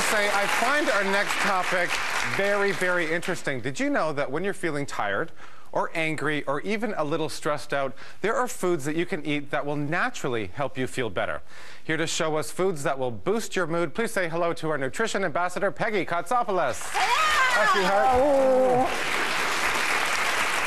say, I find our next topic very, very interesting. Did you know that when you're feeling tired or angry or even a little stressed out, there are foods that you can eat that will naturally help you feel better? Here to show us foods that will boost your mood, please say hello to our nutrition ambassador, Peggy Kotsopoulos. Hi, sweetheart.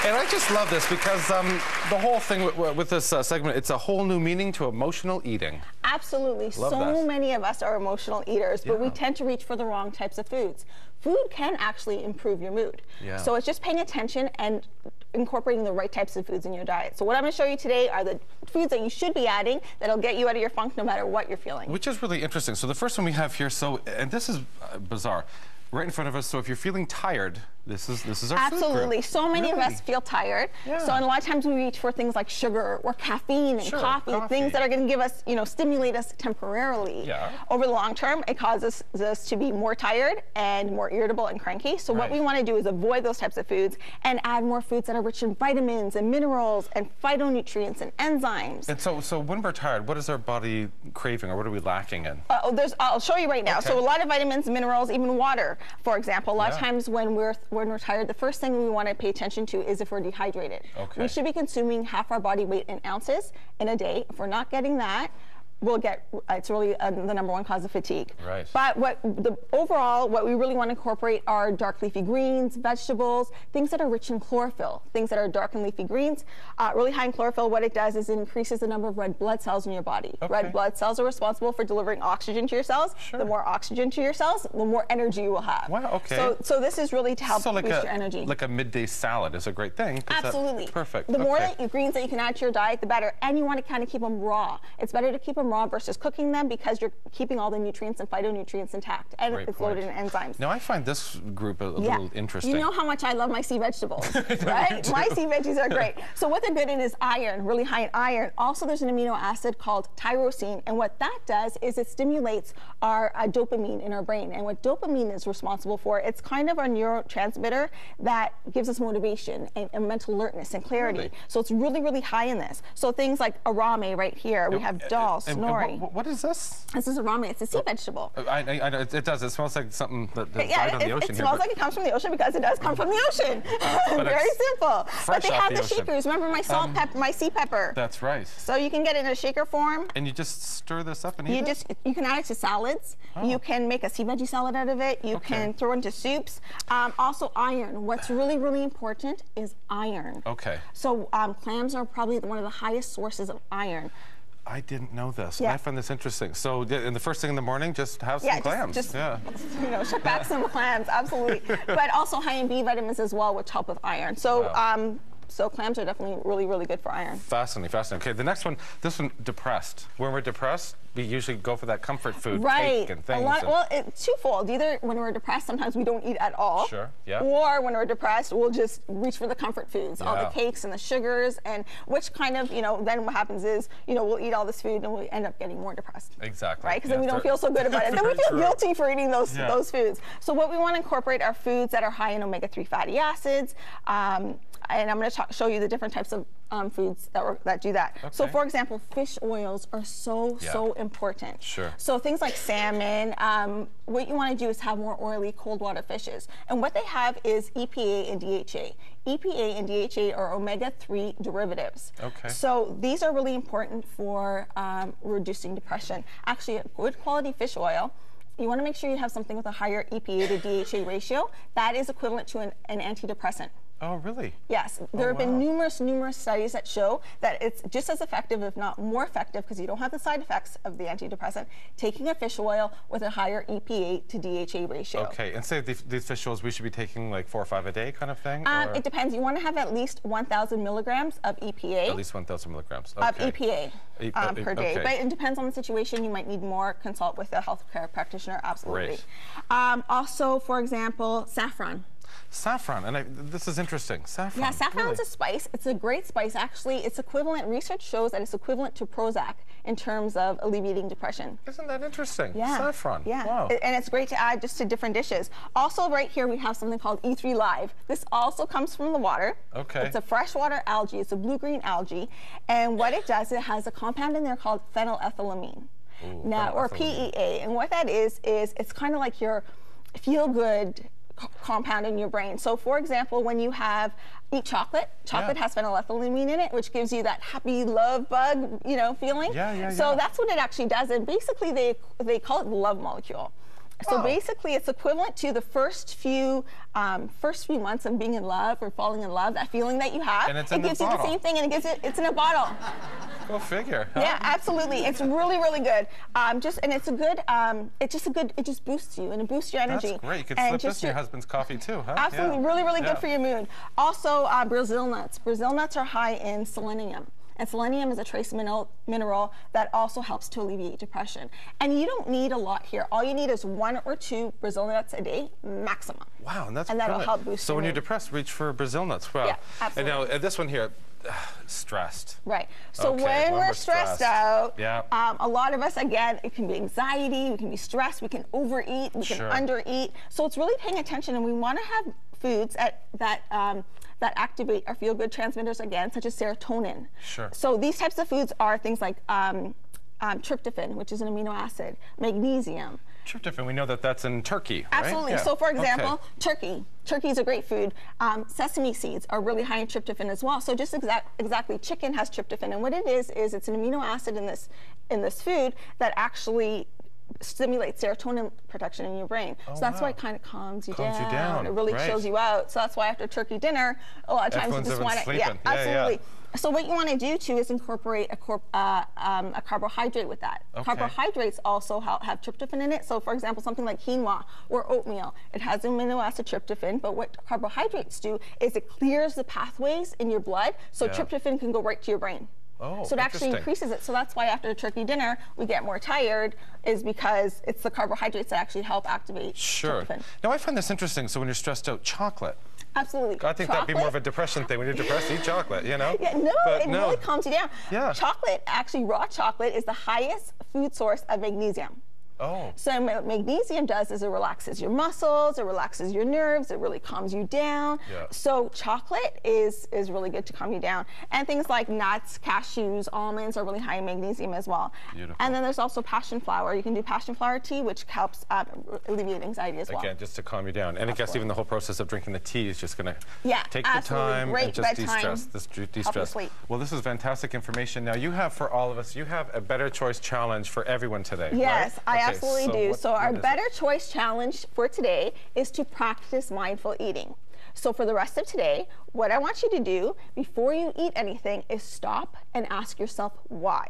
And I just love this because the whole thing with this segment, it's a whole new meaning to emotional eating. Absolutely. So many of us are emotional eaters, but we tend to reach for the wrong types of foods. Food can actually improve your mood. So it's just paying attention and incorporating the right types of foods in your diet. So what I'm going to show you today are the foods that you should be adding that'll get you out of your funk no matter what you're feeling. Which is really interesting. So the first one we have here, and this is bizarre. Right in front of us, so if you're feeling tired, this is our Absolutely. food group. So many of us feel tired. So a lot of times we reach for things like sugar or caffeine and coffee, things that are going to give us, stimulate us temporarily. Over the long term, it causes us to be more tired and more irritable and cranky. So what we want to do is avoid those types of foods and add more foods that are rich in vitamins and minerals and phytonutrients and enzymes. And so when we're tired, what is our body craving, or what are we lacking in? I'll show you right now. So a lot of vitamins, minerals, even water, for example. A lot of times when we're tired, the first thing we want to pay attention to is if we're dehydrated. We should be consuming half our body weight in ounces in a day. If we're not getting that, it's really the number one cause of fatigue. But overall, what we really want to incorporate are dark leafy greens, vegetables, things that are rich in chlorophyll, things that are dark and leafy greens. Really high in chlorophyll, what it does is it increases the number of red blood cells in your body. Red blood cells are responsible for delivering oxygen to your cells. The more oxygen to your cells, the more energy you will have. So this is really to help boost your energy. Like a midday salad is a great thing. Absolutely. Perfect. The more greens that you can add to your diet, the better. And you want to kind of keep them raw. It's better to keep them raw versus cooking them because you're keeping all the nutrients and phytonutrients intact, and it's loaded in enzymes. Now I find this group a little interesting. You know how much I love my sea vegetables, right? My sea veggies are great. So what they're good in is iron, really high in iron. Also, there's an amino acid called tyrosine, and what that does is it stimulates our dopamine in our brain. And what dopamine is responsible for, it's kind of our neurotransmitter that gives us motivation and mental alertness and clarity. So it's really, really high in this. So things like arame right here. We have dal, nori. What is this? This is arame. It's a sea vegetable. I know it does. It smells like something that died on the ocean. It smells like it comes from the ocean because it does come from the ocean. Very simple. But they have the shakers. Remember my salt pepper, my sea pepper. That's right. So you can get it in a shaker form. And you just stir this up and eat it? You can add it to salads. You can make a sea veggie salad out of it. You can throw it into soups. Also iron. What's really, really important is iron. So clams are probably one of the highest sources of iron. I didn't know this. I find this interesting. So, and the first thing in the morning, just have some clams. Chuck back some clams, absolutely. But also high in B vitamins as well, which help with iron. So, so clams are definitely really, really good for iron. Fascinating, fascinating. Okay, the next one, this one, depressed. When we're depressed, we usually go for that comfort food, cake and things. Well, it's twofold. Either when we're depressed, sometimes we don't eat at all. Or when we're depressed, we'll just reach for the comfort foods, all the cakes and the sugars, and which kind of, then what happens is, we'll eat all this food and we end up getting more depressed. Right? Because then we don't feel so good about it. Then we feel guilty for eating those foods. So what we want to incorporate are foods that are high in omega-3 fatty acids. And I'm going to show you the different types of foods that do that. So, for example, fish oils are so important. So things like salmon, what you want to do is have more oily cold water fishes. And what they have is EPA and DHA. EPA and DHA are omega-3 derivatives. So these are really important for reducing depression. Actually, a good quality fish oil, you want to make sure you have something with a higher EPA to DHA ratio. That is equivalent to an antidepressant. Oh, really? Yes. There have been numerous studies that show that it's just as effective, if not more effective, because you don't have the side effects of the antidepressant, taking a fish oil with a higher EPA to DHA ratio. And say these fish oils we should be taking like 4 or 5 a day kind of thing? It depends. You want to have at least 1,000 milligrams of EPA. At least 1,000 milligrams. Of EPA per day. But it depends on the situation. You might need more. Consult with a healthcare practitioner. Absolutely. Also, for example, saffron. Saffron, and this is interesting. Saffron. Yeah, saffron's a spice. It's a great spice. Actually, it's equivalent. Research shows that it's equivalent to Prozac in terms of alleviating depression. Isn't that interesting? Saffron. Wow. And it's great to add just to different dishes. Also, right here we have something called E3 Live. This also comes from the water. It's a freshwater algae. It's a blue-green algae, and what it does, it has a compound in there called phenylethylamine. Now, or PEA. And what that is it's kind of like your feel-good compound in your brain. So for example, when you eat chocolate has phenylethylamine in it, which gives you that happy love bug, feeling. So that's what it actually does. And basically they call it the love molecule. So basically, it's equivalent to the first few months of being in love or falling in love. That feeling that you have, and it gives you the same thing, and it's in a bottle. Go figure. Huh? Yeah, absolutely. It's really, really good. And it's a good. It just boosts you and it boosts your energy. That's great. You could slip this in your husband's coffee too, huh? Absolutely, really, really good for your mood. Also, Brazil nuts. Brazil nuts are high in selenium. And selenium is a trace mineral that also helps to alleviate depression. And you don't need a lot here. All you need is 1 or 2 Brazil nuts a day, maximum. Wow, and that'll help boost So your when mood. you're depressed, reach for Brazil nuts. Wow. Yeah, absolutely. And now this one here, stressed. Right. So when we're stressed out, a lot of us, again, it can be anxiety, we can be stressed, we can overeat, we can undereat. So it's really paying attention, and we want to have foods that activate our feel-good transmitters again, such as serotonin. So these types of foods are things like tryptophan, which is an amino acid, magnesium. Tryptophan, we know that that's in turkey, right? Absolutely. So for example, turkey. Turkey is a great food. Sesame seeds are really high in tryptophan as well. So just exactly, chicken has tryptophan, and what it is it's an amino acid in this food that actually stimulates serotonin production in your brain. So that's why it kind of calms you down. It really chills you out. So that's why after turkey dinner, a lot of times you just want to, absolutely. So what you want to do too is incorporate a carbohydrate with that. Carbohydrates also have tryptophan in it. So for example, something like quinoa or oatmeal, it has amino acid tryptophan, but what carbohydrates do is it clears the pathways in your blood, so tryptophan can go right to your brain. So it actually increases it. So that's why after a turkey dinner, we get more tired, is because it's the carbohydrates that actually help activate tryptophan. Now I find this interesting. So when you're stressed out, chocolate. Absolutely. I think that'd be more of a depression thing. When you're depressed, eat chocolate, Yeah, it really calms you down. Chocolate, actually raw chocolate, is the highest food source of magnesium. So what magnesium does is it relaxes your muscles, it relaxes your nerves, it really calms you down. So chocolate is really good to calm you down. And things like nuts, cashews, almonds are really high in magnesium as well. And then there's also passion flower. You can do passion flower tea, which helps alleviate anxiety as well. Again, just to calm you down. And I guess even the whole process of drinking the tea is just going to take the time and just de-stress. Well, this is fantastic information. Now you have, for all of us, you have a Better Choice Challenge for everyone today. Yes, I absolutely do. So our Better Choice Challenge for today is to practice mindful eating. So for the rest of today, what I want you to do before you eat anything is stop and ask yourself why.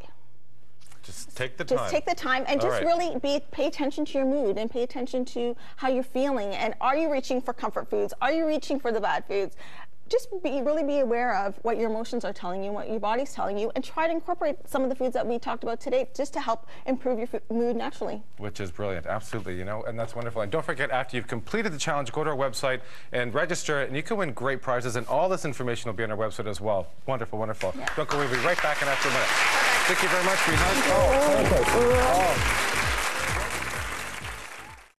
Just take the time. Just take the time and really pay attention to your mood and pay attention to how you're feeling. And are you reaching for comfort foods? Are you reaching for the bad foods? Just really be aware of what your emotions are telling you, what your body's telling you, and try to incorporate some of the foods that we talked about today just to help improve your mood naturally. Which is brilliant, absolutely, and that's wonderful. And don't forget, after you've completed the challenge, go to our website and register, and you can win great prizes, and all this information will be on our website as well. Wonderful, wonderful. Don't go away, we'll be right back in after a minute. Thank you very much, Rehan.